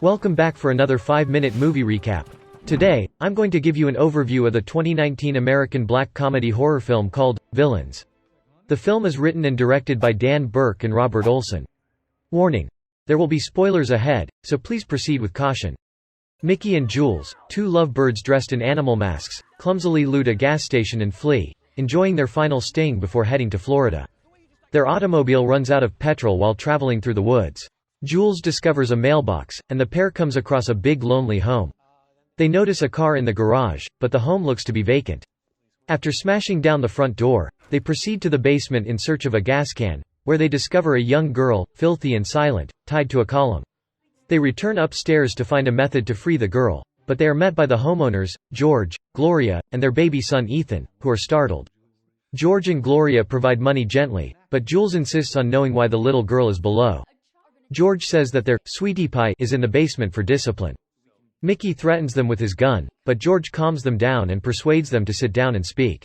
Welcome back for another 5-minute movie recap. Today, I'm going to give you an overview of the 2019 American black comedy horror film called Villains. The film is written and directed by Dan Burke and Robert Olson. Warning: there will be spoilers ahead, so please proceed with caution. Mickey and Jules, two lovebirds dressed in animal masks, clumsily loot a gas station and flee, enjoying their final sting before heading to Florida. Their automobile runs out of petrol while traveling through the woods. Jules discovers a mailbox, and the pair comes across a big lonely home. They notice a car in the garage, but the home looks to be vacant. After smashing down the front door, they proceed to the basement in search of a gas can, where they discover a young girl, filthy and silent, tied to a column. They return upstairs to find a method to free the girl, but they are met by the homeowners, George, Gloria, and their baby son Ethan, who are startled. George and Gloria provide money gently, but Jules insists on knowing why the little girl is below. George says that their sweetie pie is in the basement for discipline. Mickey threatens them with his gun, but George calms them down and persuades them to sit down and speak.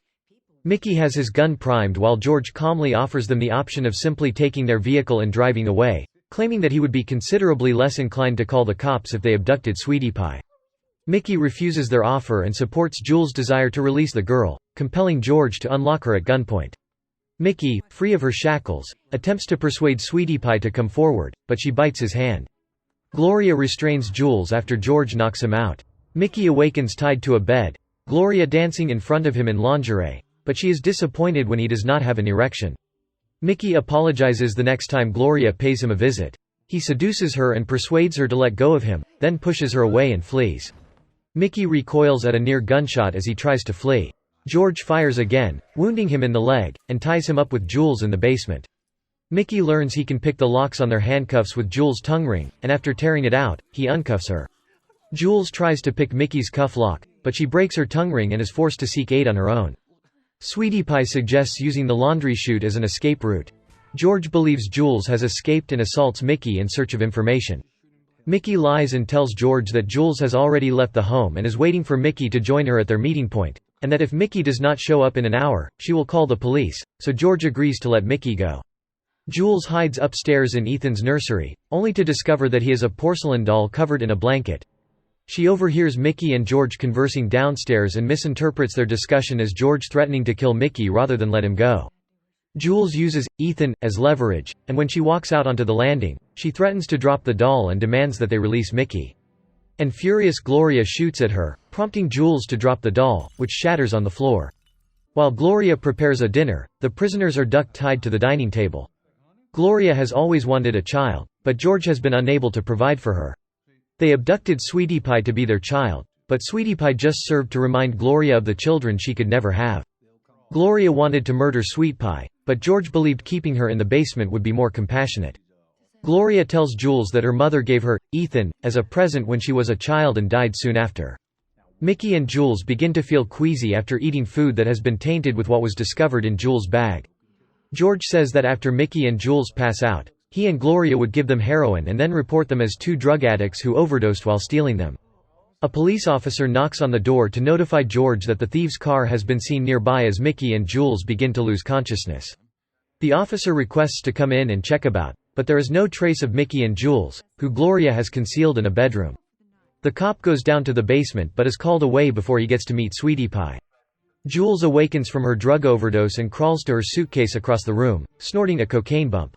Mickey has his gun primed while George calmly offers them the option of simply taking their vehicle and driving away, claiming that he would be considerably less inclined to call the cops if they abducted Sweetie Pie. Mickey refuses their offer and supports Jules' desire to release the girl, compelling George to unlock her at gunpoint. Mickey, free of her shackles, attempts to persuade Sweetie Pie to come forward, but she bites his hand. Gloria restrains Jules after George knocks him out. Mickey awakens tied to a bed, Gloria dancing in front of him in lingerie, but she is disappointed when he does not have an erection. Mickey apologizes the next time Gloria pays him a visit. He seduces her and persuades her to let go of him, then pushes her away and flees. Mickey recoils at a near gunshot as he tries to flee. George fires again, wounding him in the leg, and ties him up with Jules in the basement. Mickey learns he can pick the locks on their handcuffs with Jules' tongue ring, and after tearing it out, he uncuffs her. Jules tries to pick Mickey's cuff lock, but she breaks her tongue ring and is forced to seek aid on her own. Sweetie Pie suggests using the laundry chute as an escape route. George believes Jules has escaped and assaults Mickey in search of information. Mickey lies and tells George that Jules has already left the home and is waiting for Mickey to join her at their meeting point, and that if Mickey does not show up in an hour, she will call the police, so George agrees to let Mickey go. Jules hides upstairs in Ethan's nursery, only to discover that he is a porcelain doll covered in a blanket. She overhears Mickey and George conversing downstairs and misinterprets their discussion as George threatening to kill Mickey rather than let him go. Jules uses Ethan as leverage, and when she walks out onto the landing, she threatens to drop the doll and demands that they release Mickey. And furious Gloria shoots at her, prompting Jules to drop the doll, which shatters on the floor. While Gloria prepares a dinner, the prisoners are duct-tied to the dining table. Gloria has always wanted a child, but George has been unable to provide for her. They abducted Sweetie Pie to be their child, but Sweetie Pie just served to remind Gloria of the children she could never have. Gloria wanted to murder Sweet Pie, but George believed keeping her in the basement would be more compassionate. Gloria tells Jules that her mother gave her, Ethan, as a present when she was a child and died soon after. Mickey and Jules begin to feel queasy after eating food that has been tainted with what was discovered in Jules' bag. George says that after Mickey and Jules pass out, he and Gloria would give them heroin and then report them as two drug addicts who overdosed while stealing them. A police officer knocks on the door to notify George that the thieves' car has been seen nearby as Mickey and Jules begin to lose consciousness. The officer requests to come in and check about, but there is no trace of Mickey and Jules, who Gloria has concealed in a bedroom. The cop goes down to the basement but is called away before he gets to meet Sweetie Pie. Jules awakens from her drug overdose and crawls to her suitcase across the room, snorting a cocaine bump.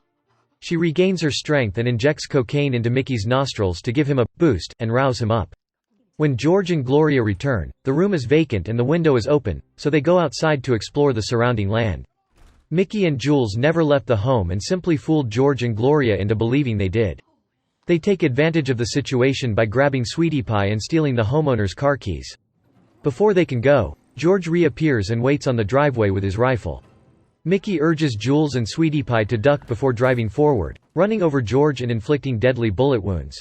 She regains her strength and injects cocaine into Mickey's nostrils to give him a boost and rouse him up. When George and Gloria return, the room is vacant and the window is open, so they go outside to explore the surrounding land. Mickey and Jules never left the home and simply fooled George and Gloria into believing they did. They take advantage of the situation by grabbing Sweetie Pie and stealing the homeowner's car keys. Before they can go, George reappears and waits on the driveway with his rifle. Mickey urges Jules and Sweetie Pie to duck before driving forward, running over George and inflicting deadly bullet wounds.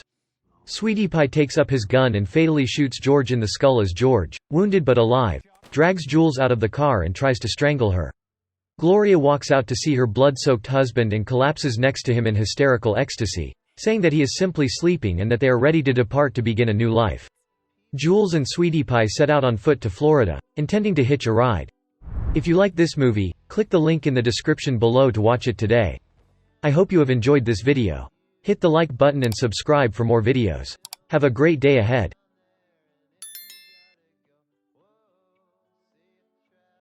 Sweetie Pie takes up his gun and fatally shoots George in the skull as George, wounded but alive, drags Jules out of the car and tries to strangle her. Gloria walks out to see her blood-soaked husband and collapses next to him in hysterical ecstasy, saying that he is simply sleeping and that they are ready to depart to begin a new life. Jules and Sweetie Pie set out on foot to Florida, intending to hitch a ride. If you like this movie, click the link in the description below to watch it today. I hope you have enjoyed this video. Hit the like button and subscribe for more videos. Have a great day ahead.